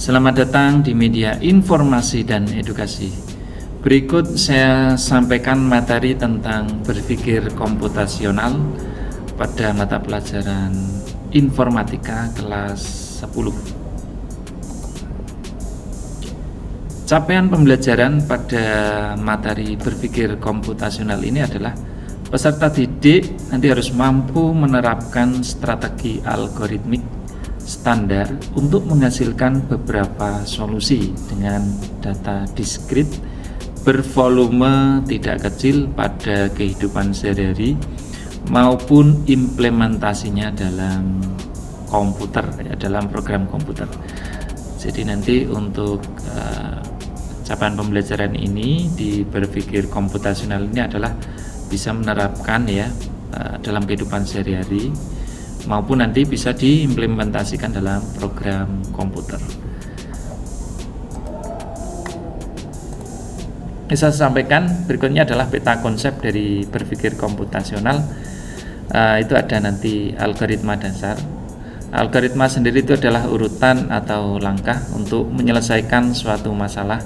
Selamat datang di media informasi dan edukasi. Berikut saya sampaikan materi tentang berpikir komputasional pada mata pelajaran informatika kelas 10. Capaian pembelajaran pada materi berpikir komputasional ini adalah peserta didik nanti harus mampu menerapkan strategi algoritmik standar untuk menghasilkan beberapa solusi dengan data diskrit bervolume tidak kecil pada kehidupan sehari-hari maupun implementasinya dalam komputer, dalam program komputer. Jadi nanti untuk capaian pembelajaran ini di berpikir komputasional ini adalah bisa menerapkan dalam kehidupan sehari-hari maupun nanti bisa diimplementasikan dalam program komputer. Saya sampaikan berikutnya adalah peta konsep dari berpikir komputasional. Itu ada nanti algoritma dasar. Algoritma sendiri itu adalah urutan atau langkah untuk menyelesaikan suatu masalah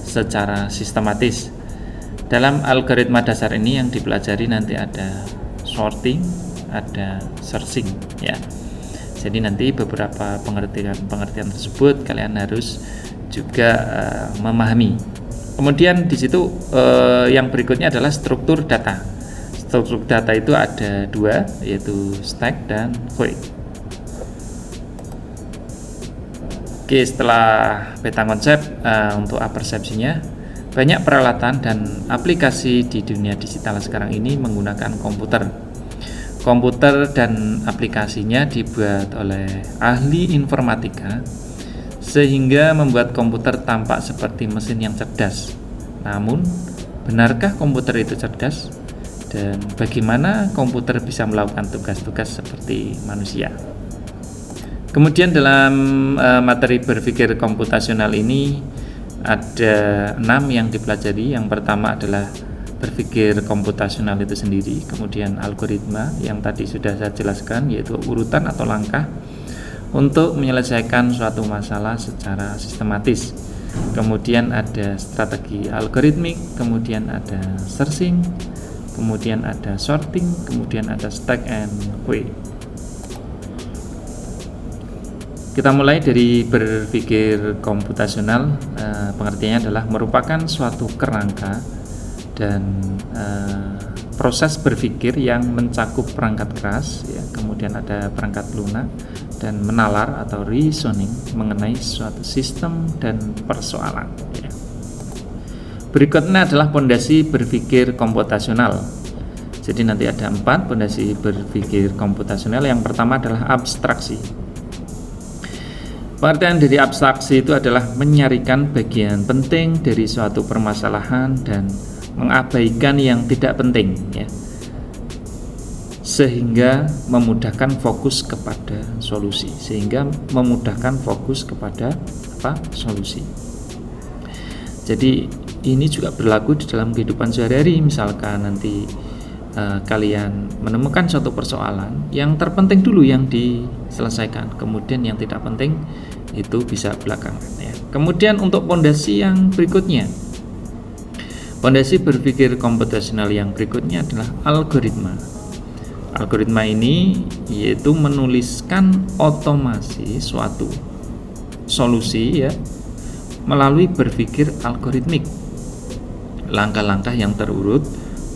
secara sistematis. Dalam algoritma dasar ini yang dipelajari nanti ada sorting, ada searching ya. Jadi nanti beberapa pengertian tersebut kalian harus juga memahami. Kemudian di situ yang berikutnya adalah struktur data. Struktur data itu ada dua, yaitu stack dan void. Oke, setelah peta konsep untuk persepsinya, banyak peralatan dan aplikasi di dunia digital sekarang ini menggunakan komputer. Komputer dan aplikasinya dibuat oleh ahli informatika sehingga membuat komputer tampak seperti mesin yang cerdas. Namun, benarkah komputer itu cerdas? Dan bagaimana komputer bisa melakukan tugas-tugas seperti manusia? Kemudian dalam materi berpikir komputasional ini ada 6 yang dipelajari. Yang pertama adalah berpikir komputasional itu sendiri, kemudian algoritma yang tadi sudah saya jelaskan, yaitu urutan atau langkah untuk menyelesaikan suatu masalah secara sistematis. Kemudian ada strategi algoritmik, kemudian ada searching, kemudian ada sorting, kemudian ada stack and queue. Kita mulai dari berpikir komputasional. Pengertiannya adalah merupakan suatu kerangka dan proses berpikir yang mencakup perangkat keras ya, kemudian ada perangkat lunak dan menalar atau reasoning mengenai suatu sistem dan persoalan ya. Berikutnya adalah pondasi berpikir komputasional. Jadi nanti ada 4 pondasi berpikir komputasional. Yang pertama adalah abstraksi. Pengertian dari abstraksi itu adalah menyarikan bagian penting dari suatu permasalahan dan mengabaikan yang tidak penting ya, sehingga memudahkan fokus kepada solusi, solusi. Jadi ini juga berlaku di dalam kehidupan sehari-hari. Misalkan nanti kalian menemukan suatu persoalan, yang terpenting dulu yang diselesaikan, kemudian yang tidak penting itu bisa belakangan ya. Kemudian untuk pondasi yang berikutnya, pondasi berpikir komputasional yang berikutnya adalah algoritma. Algoritma ini yaitu menuliskan otomasi suatu solusi ya melalui berpikir algoritmik. Langkah-langkah yang terurut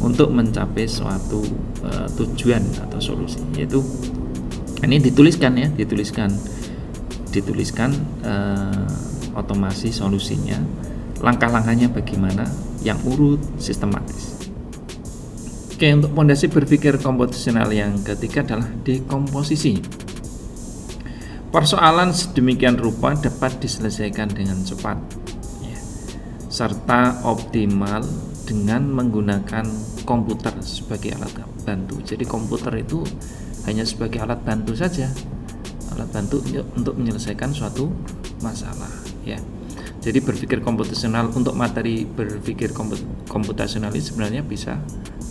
untuk mencapai suatu tujuan atau solusi, yaitu ini dituliskan otomasi solusinya, langkah-langkahnya bagaimana, yang urut, sistematis. Oke, untuk pondasi berpikir komputasional yang ketiga adalah dekomposisi. Persoalan sedemikian rupa dapat diselesaikan dengan cepat ya, serta optimal dengan menggunakan komputer sebagai alat bantu. Jadi komputer itu hanya sebagai alat bantu saja, alat bantu untuk menyelesaikan suatu masalah ya. Jadi berpikir komputasional untuk materi berpikir komputasional ini sebenarnya bisa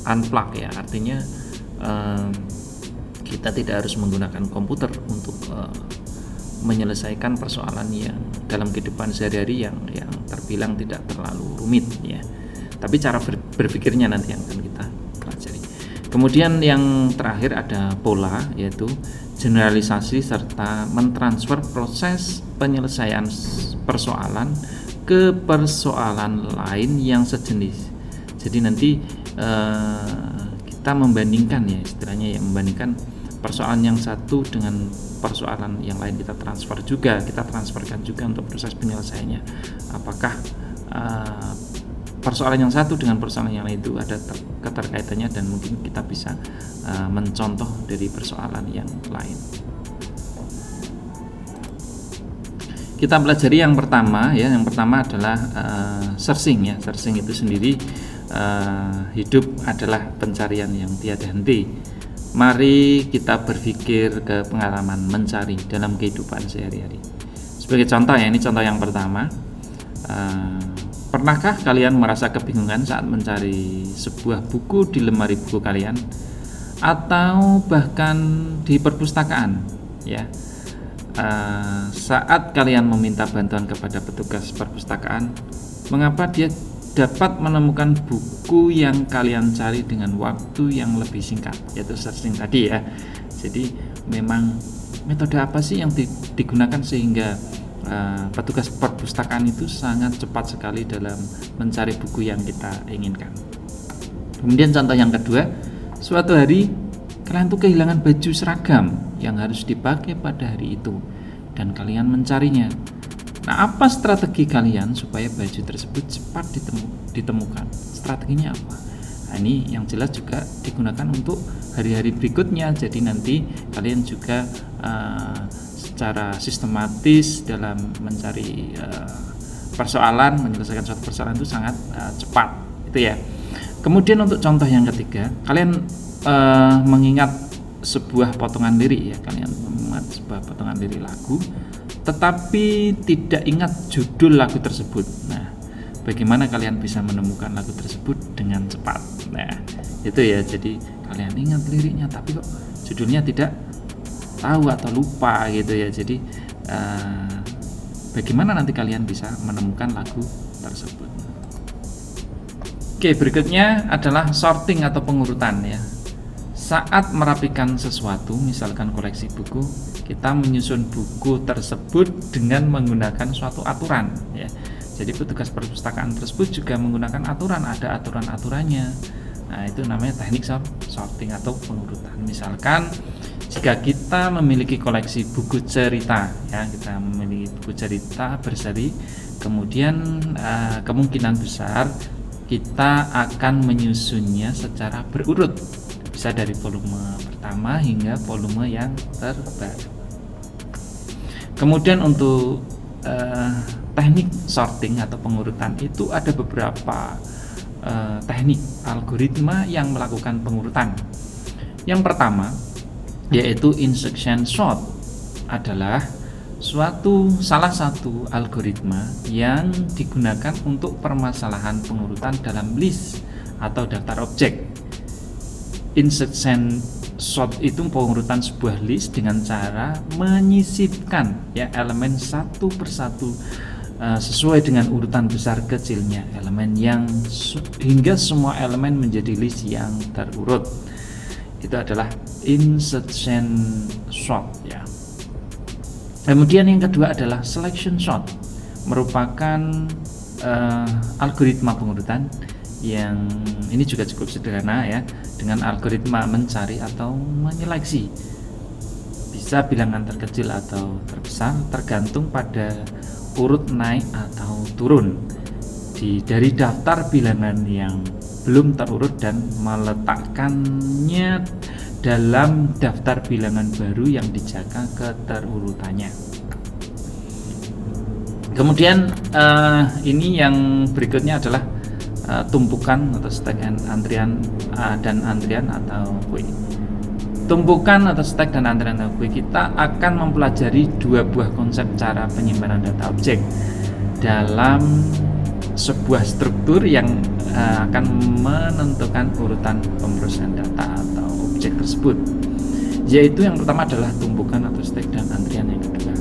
unplug ya, artinya kita tidak harus menggunakan komputer untuk menyelesaikan persoalan yang dalam kehidupan sehari-hari yang terbilang tidak terlalu rumit ya. Tapi cara berpikirnya nanti yang akan kita pelajari. Kemudian yang terakhir ada pola, yaitu generalisasi serta mentransfer proses penyelesaian persoalan ke persoalan lain yang sejenis. Jadi nanti kita membandingkan ya, istilahnya ya, membandingkan persoalan yang satu dengan persoalan yang lain, kita transferkan juga untuk proses penyelesaiannya. Apakah persoalan yang satu dengan persoalan yang lain itu ada keterkaitannya, dan mungkin kita bisa mencontoh dari persoalan yang lain. Kita pelajari yang pertama ya. Yang pertama adalah searching ya. Searching itu sendiri, hidup adalah pencarian yang tiada henti. Mari kita berpikir ke pengalaman mencari dalam kehidupan sehari-hari. Sebagai contoh ya, ini contoh yang pertama. Pernahkah kalian merasa kebingungan saat mencari sebuah buku di lemari buku kalian, atau bahkan di perpustakaan ya? Saat kalian meminta bantuan kepada petugas perpustakaan, mengapa dia dapat menemukan buku yang kalian cari dengan waktu yang lebih singkat, yaitu searching tadi ya. Jadi memang metode apa sih yang digunakan sehingga petugas perpustakaan itu sangat cepat sekali dalam mencari buku yang kita inginkan. Kemudian contoh yang kedua, suatu hari kalian tuh kehilangan baju seragam yang harus dipakai pada hari itu, dan kalian mencarinya. Nah, apa strategi kalian supaya baju tersebut cepat ditemukan? Strateginya apa? Nah, ini yang jelas juga digunakan untuk hari-hari berikutnya. Jadi nanti kalian juga secara sistematis dalam mencari persoalan, menyelesaikan suatu persoalan itu sangat cepat, itu ya. Kemudian untuk contoh yang ketiga, kalian mengingat sebuah potongan lirik ya, kalian mengingat sebuah potongan lirik lagu, tetapi tidak ingat judul lagu tersebut. Nah, bagaimana kalian bisa menemukan lagu tersebut dengan cepat? Nah, itu ya. Jadi kalian ingat liriknya, tapi kok judulnya tidak tahu atau lupa gitu ya. Jadi bagaimana nanti kalian bisa menemukan lagu tersebut? Oke, berikutnya adalah sorting atau pengurutan ya. Saat merapikan sesuatu, misalkan koleksi buku, kita menyusun buku tersebut dengan menggunakan suatu aturan ya. Jadi petugas perpustakaan tersebut juga menggunakan aturan, ada aturan-aturannya. Nah, itu namanya teknik sorting atau pengurutan. Misalkan jika kita memiliki koleksi buku cerita ya, kita memiliki buku cerita berseri, kemudian kemungkinan besar kita akan menyusunnya secara berurut, bisa dari volume pertama hingga volume yang terbaru. Kemudian untuk teknik sorting atau pengurutan itu ada beberapa teknik algoritma yang melakukan pengurutan. Yang pertama yaitu instruction sort, adalah salah satu algoritma yang digunakan untuk permasalahan pengurutan dalam list atau daftar objek. Instruction sort itu pengurutan sebuah list dengan cara menyisipkan ya elemen satu persatu sesuai dengan urutan besar kecilnya elemen hingga semua elemen menjadi list yang terurut. Itu adalah insertion sort ya. Kemudian yang kedua adalah selection sort, merupakan algoritma pengurutan yang ini juga cukup sederhana ya, dengan algoritma mencari atau menyeleksi. Bisa bilangan terkecil atau terbesar tergantung pada urut naik atau turun dari daftar bilangan yang belum terurut dan meletakkannya dalam daftar bilangan baru yang dijaga keterurutannya. Kemudian ini yang berikutnya adalah tumpukan atau stack dan antrian atau queue. Tumpukan atau stack dan antrian atau queue, kita akan mempelajari dua buah konsep cara penyimpanan data objek dalam sebuah struktur yang akan menentukan urutan pemrosesan data atau objek tersebut. Yaitu yang pertama adalah tumpukan atau stack dan antrian, yang kedua.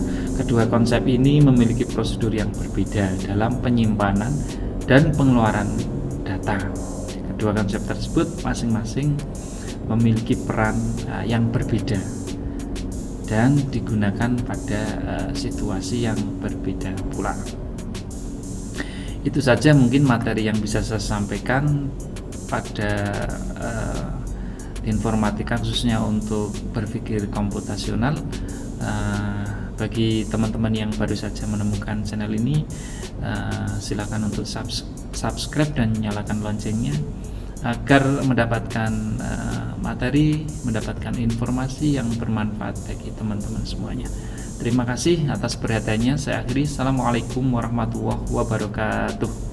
kedua konsep ini memiliki prosedur yang berbeda dalam penyimpanan dan pengeluaran data. Kedua konsep tersebut masing-masing memiliki peran yang berbeda dan digunakan pada situasi yang berbeda pula. Itu saja mungkin materi yang bisa saya sampaikan pada informatika, khususnya untuk berpikir komputasional. Bagi teman-teman yang baru saja menemukan channel ini, silakan untuk subscribe dan nyalakan loncengnya agar mendapatkan materi, mendapatkan informasi yang bermanfaat bagi teman-teman semuanya. Terima kasih atas perhatiannya. Saya akhiri. Assalamualaikum warahmatullahi wabarakatuh.